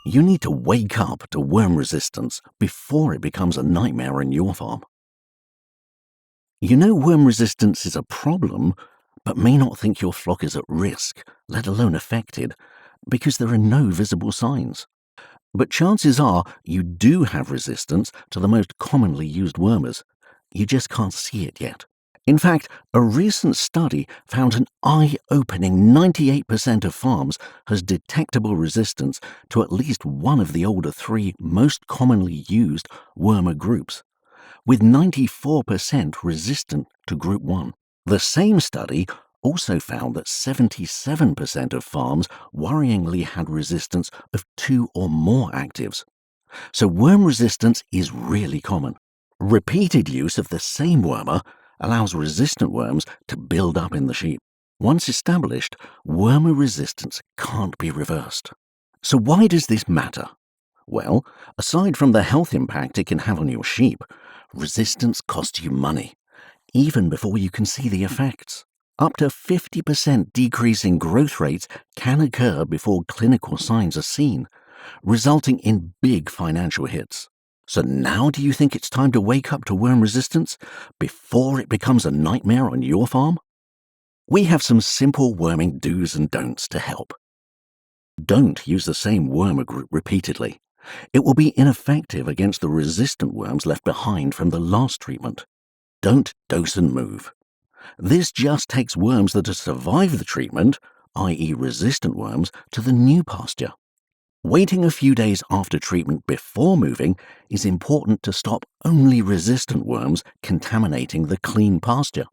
You need to wake up to worm resistance before it becomes a nightmare in your farm. You know worm resistance is a problem, but may not think your flock is at risk, let alone affected, because there are no visible signs. But chances are you do have resistance to the most commonly used wormers. You just can't see it yet. In fact, a recent study found an eye-opening 98% of farms has detectable resistance to at least one of the older three most commonly used wormer groups, with 94% resistant to Group 1. The same study also found that 77% of farms worryingly had resistance of 2 or more actives. So worm resistance is really common. Repeated use of the same wormer allows resistant worms to build up in the sheep. Once established, wormer resistance can't be reversed. So why does this matter? Well, aside from the health impact it can have on your sheep, resistance costs you money, even before you can see the effects. Up to 50% decrease in growth rates can occur before clinical signs are seen, resulting in big financial hits. So now do you think it's time to wake up to worm resistance before it becomes a nightmare on your farm? We have some simple worming do's and don'ts to help. Don't use the same wormer group repeatedly. It will be ineffective against the resistant worms left behind from the last treatment. Don't dose and move. This just takes worms that have survived the treatment, i.e. resistant worms, to the new pasture. Waiting a few days after treatment before moving is important to stop only resistant worms contaminating the clean pasture.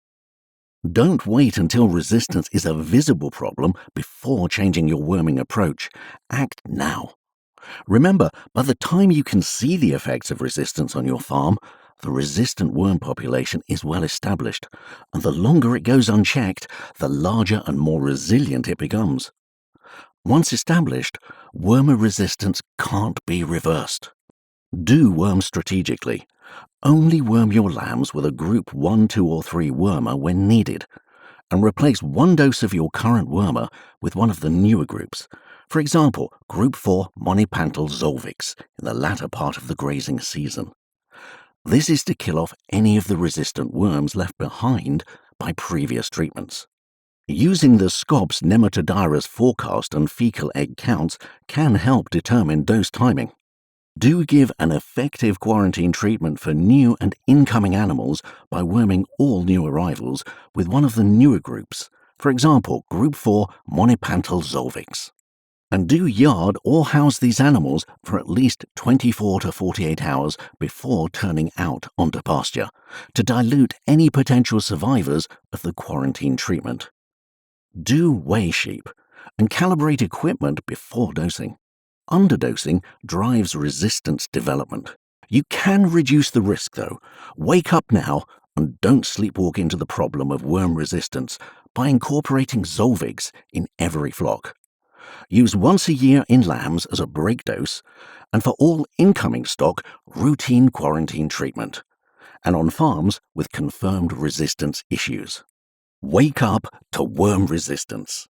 Don't wait until resistance is a visible problem before changing your worming approach. Act now. Remember, by the time you can see the effects of resistance on your farm, the resistant worm population is well established, and the longer it goes unchecked, the larger and more resilient it becomes. Once established, wormer resistance can't be reversed. Do worm strategically. Only worm your lambs with a Group 1, 2, or 3 wormer when needed, and replace one dose of your current wormer with one of the newer groups. For example, Group 4 Monipantal Zolvix in the latter part of the grazing season. This is to kill off any of the resistant worms left behind by previous treatments. Using the SCOBS Nematodiras forecast and fecal egg counts can help determine dose timing. Do give an effective quarantine treatment for new and incoming animals by worming all new arrivals with one of the newer groups, for example, Group 4 Monipantal Zolvix. And do yard or house these animals for at least 24 to 48 hours before turning out onto pasture to dilute any potential survivors of the quarantine treatment. Do weigh sheep and calibrate equipment before dosing. Underdosing drives resistance development. You can reduce the risk though. Wake up now and don't sleepwalk into the problem of worm resistance by incorporating Zolvix in every flock. Use once a year in lambs as a break dose, and for all incoming stock, routine quarantine treatment, and on farms with confirmed resistance issues. Wake up to worm resistance.